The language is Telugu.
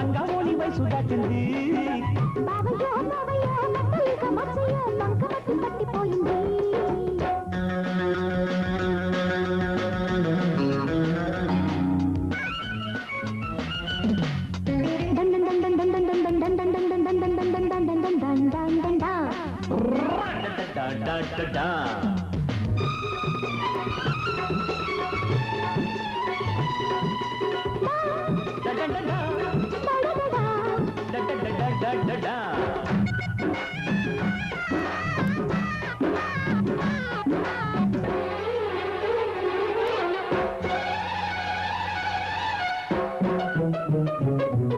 లంగా ఓని వయసు దాటింది బావయ్యో బావయ్యో నట్టలిక మచ్చయ్యో లంక మట్టి పట్టిపోయింది da